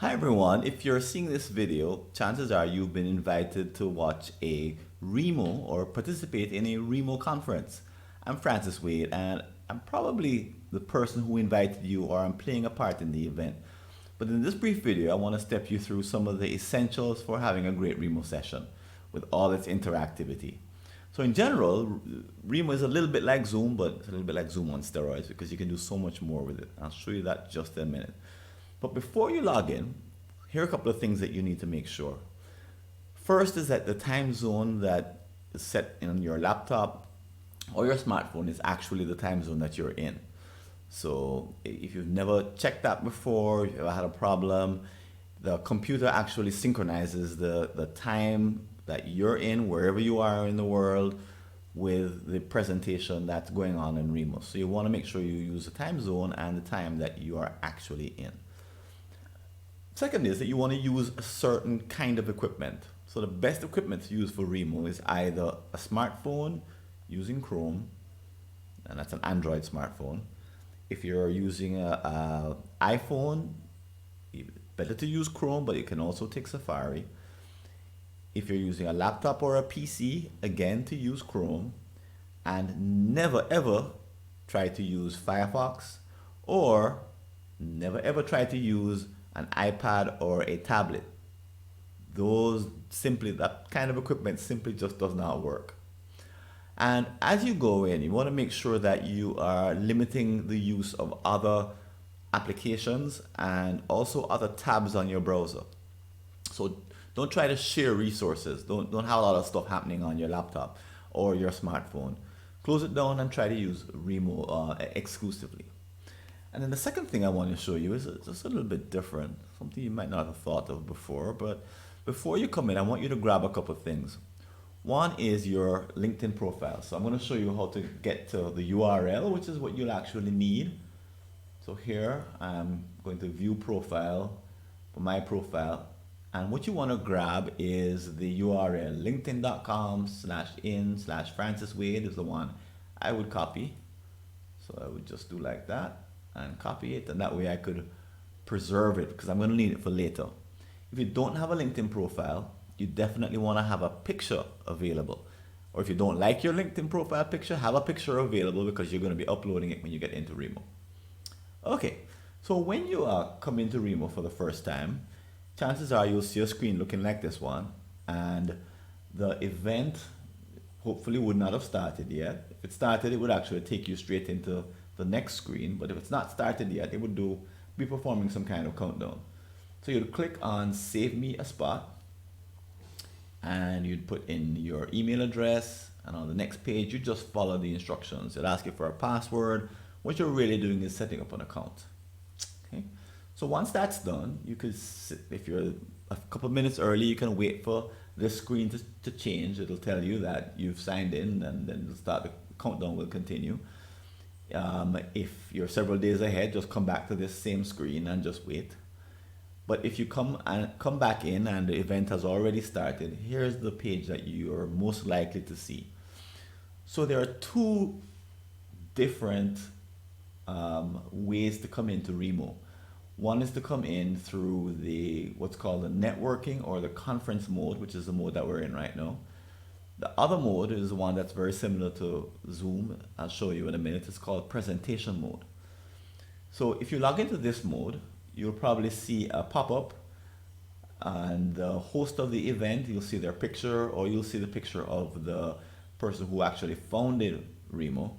Hi everyone, if you're seeing this video, chances are you've been invited to watch a Remo or participate in a Remo conference. I'm Francis Wade and I'm probably the person who invited you or I'm playing a part in the event. But in this brief video, I want to step you through some of the essentials for having a great Remo session with all its interactivity. So in general, Remo is a little bit like Zoom, but it's a little bit like Zoom on steroids because you can do so much more with it. I'll show you that just in a minute. But before you log in, here are a couple of things that you need to make sure. First is that the time zone that is set in your laptop or your smartphone is actually the time zone that you're in. So if you've never checked that before, if you've ever had a problem, the computer actually synchronizes the time that you're in, wherever you are in the world, with the presentation that's going on in Remo. So you want to make sure you use the time zone and the time that you are actually in. Second is that you want to use a certain kind of equipment. So the best equipment to use for Remo is either a smartphone using Chrome, and that's an Android smartphone. If you're using a iPhone, better to use Chrome, but you can also take Safari. If you're using a laptop or a PC, again to use Chrome, and never ever try to use Firefox, or never ever try to use an iPad or a tablet. That kind of equipment simply just does not work. And as you go in, you want to make sure that you are limiting the use of other applications and also other tabs on your browser. So don't try to share resources. Don't have a lot of stuff happening on your laptop or your smartphone. Close it down and try to use Remo exclusively. And then the second thing I want to show you is just a little bit different, something you might not have thought of before. But before you come in, I want you to grab a couple of things. One is your LinkedIn profile. So I'm going to show you how to get to the URL, which is what you'll actually need. So here I'm going to view profile for my profile. And what you want to grab is the URL, linkedin.com/in/Francis Wade is the one I would copy. So I would just do like that and copy it, and that way I could preserve it because I'm going to need it for later. If you don't have a LinkedIn profile, you definitely want to have a picture available. Or if you don't like your LinkedIn profile picture, have a picture available because you're going to be uploading it when you get into Remo. Okay, so when you come into Remo for the first time, chances are you'll see a screen looking like this one, and the event hopefully would not have started yet. If it started, it would actually take you straight into the next screen, but if it's not started yet, it would be performing some kind of countdown. So you'd click on Save Me a Spot, and you'd put in your email address, and on the next page, you just follow the instructions. It'll ask you for a password. What you're really doing is setting up an account. Okay. So once that's done, you could, if you're a couple of minutes early, you can wait for this screen to change. It'll tell you that you've signed in, and then the countdown will continue. If you're several days ahead, just come back to this same screen and just wait. But if you come back in and the event has already started, here's the page that you're most likely to see. So there are two different ways to come into Remo. One is to come in through what's called the networking or the conference mode, which is the mode that we're in right now. The other mode is one that's very similar to Zoom. I'll show you in a minute. It's called presentation mode. So if you log into this mode, you'll probably see a pop-up, and the host of the event, you'll see their picture, or you'll see the picture of the person who actually founded Remo.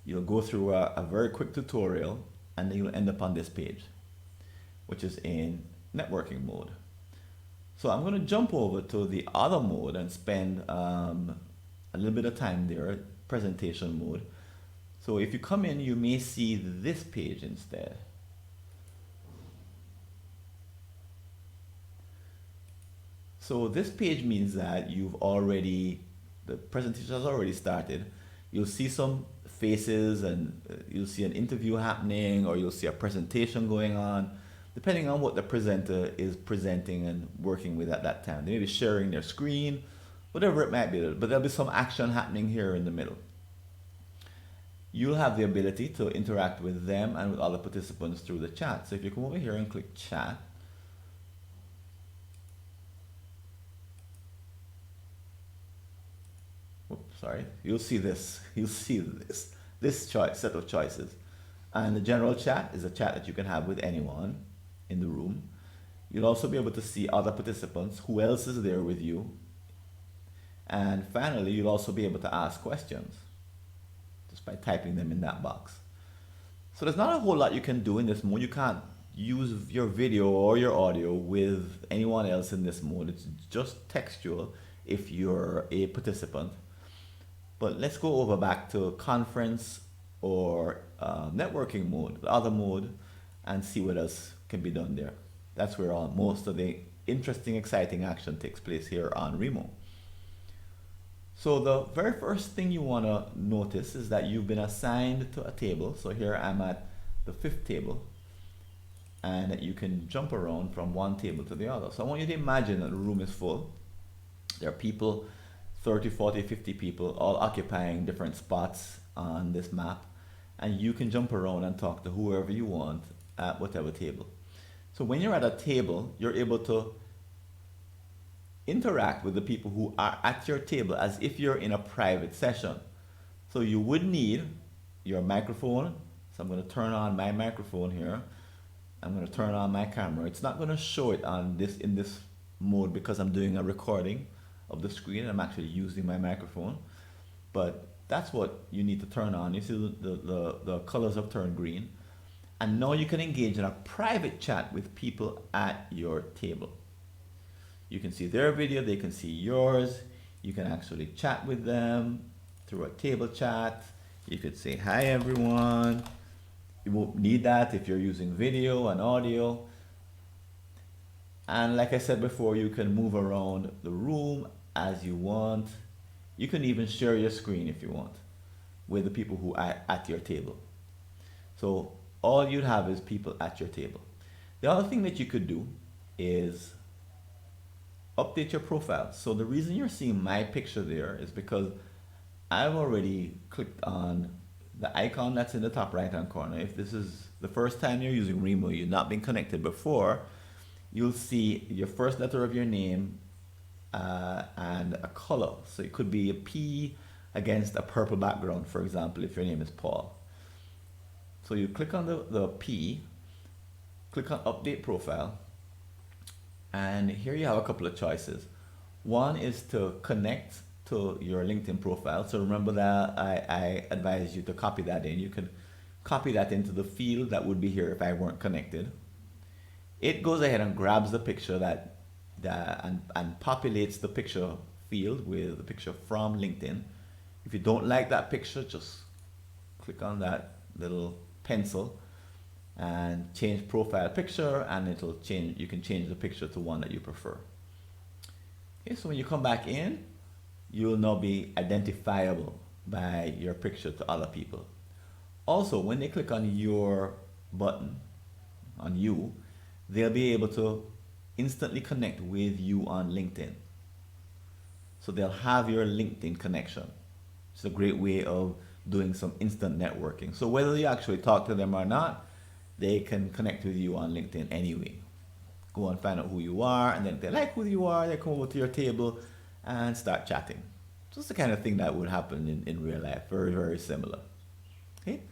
You'll go through a very quick tutorial, and then you'll end up on this page, which is in networking mode. So I'm going to jump over to the other mode and spend a little bit of time there, presentation mode. So if you come in, you may see this page instead. So this page means that the presentation has already started. You'll see some faces, and you'll see an interview happening, or you'll see a presentation going on, depending on what the presenter is presenting and working with at that time. They may be sharing their screen, whatever it might be, but there'll be some action happening here in the middle. You'll have the ability to interact with them and with other participants through the chat. So if you come over here and click chat, sorry, you'll see this. You'll see this choice set of choices. And the general chat is a chat that you can have with anyone in the room. You'll also be able to see other participants, who else is there with you. And finally, you'll also be able to ask questions just by typing them in that box. So there's not a whole lot you can do in this mode. You can't use your video or your audio with anyone else in this mode. It's just textual if you're a participant. But let's go over back to conference or networking mode, the other mode, and see what else can be done there. That's where most of the interesting, exciting action takes place here on Remo. So the very first thing you want to notice is that you've been assigned to a table. So here I'm at the 5th table, and that you can jump around from one table to the other. So I want you to imagine that the room is full. There are people, 30, 40, 50 people, all occupying different spots on this map, and you can jump around and talk to whoever you want at whatever table. So when you're at a table, you're able to interact with the people who are at your table as if you're in a private session. So you would need your microphone. So I'm going to turn on my microphone here. I'm going to turn on my camera. It's not going to show it on in this mode because I'm doing a recording of the screen. I'm actually using my microphone, but that's what you need to turn on. You see the colors have turned green, and now you can engage in a private chat with people at your table. You can see their video, they can see yours. You can actually chat with them through a table chat. You could say, hi everyone. You won't need that if you're using video and audio. And like I said before, you can move around the room as you want. You can even share your screen if you want with the people who are at your table. So all you'd have is people at your table. The other thing that you could do is update your profile. So the reason you're seeing my picture there is because I've already clicked on the icon that's in the top right hand corner. If this is the first time you're using Remo, you've not been connected before, you'll see your first letter of your name and a color. So it could be a P against a purple background, for example, if your name is Paul. So you click on the P, click on update profile, and here you have a couple of choices. One is to connect to your LinkedIn profile. So remember that I advise you to copy that in. You can copy that into the field that would be here if I weren't connected. It goes ahead and grabs the picture and populates the picture field with the picture from LinkedIn. If you don't like that picture, just click on that little pencil and change profile picture, and it'll change. You can change the picture to one that you prefer. Okay, so when you come back in, you will now be identifiable by your picture to other people. Also, when they click on your button, on you, they'll be able to instantly connect with you on LinkedIn. So they'll have your LinkedIn connection. It's a great way of doing some instant networking. So whether you actually talk to them or not, they can connect with you on LinkedIn anyway. Go and find out who you are, and then if they like who you are, they come over to your table and start chatting. Just the kind of thing that would happen in real life. Very, very similar. Okay?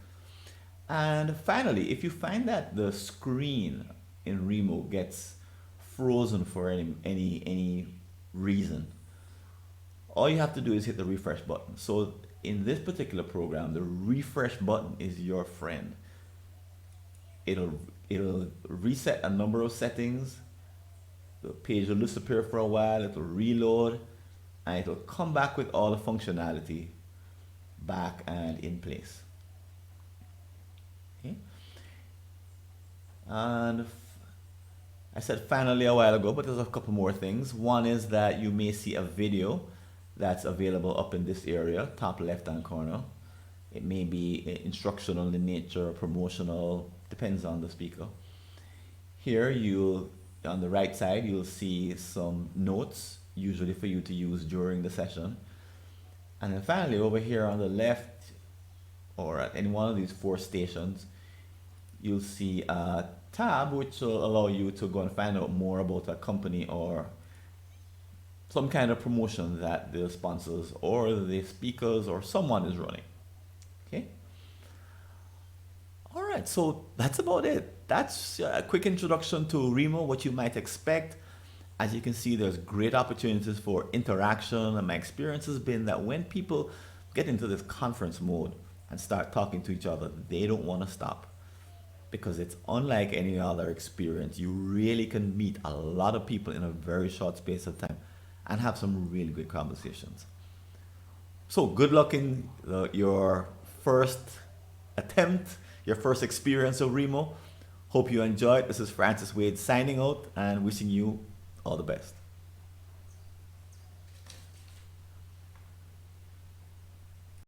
And finally, if you find that the screen in Remo gets frozen for any reason, all you have to do is hit the refresh button. So in this particular program, the refresh button is your friend. It'll reset a number of settings. The page will disappear for a while, it'll reload, and it'll come back with all the functionality back and in place. Okay? And I said finally a while ago, but there's a couple more things. One is that you may see a video that's available up in this area, top left hand corner. It may be instructional in nature, promotional, depends on the speaker. Here on the right side, you'll see some notes, usually for you to use during the session. And then finally over here on the left, or at any one of these 4 stations, you'll see a tab which will allow you to go and find out more about a company or some kind of promotion that the sponsors or the speakers or someone is running. Okay. All right, so that's about it. That's a quick introduction to Remo, what you might expect. As you can see, there's great opportunities for interaction, and my experience has been that when people get into this conference mode and start talking to each other, they don't want to stop because it's unlike any other experience. You really can meet a lot of people in a very short space of time and have some really good conversations. So good luck in your first attempt, your first experience of Remo. Hope you enjoyed. This is Francis Wade signing out and wishing you all the best.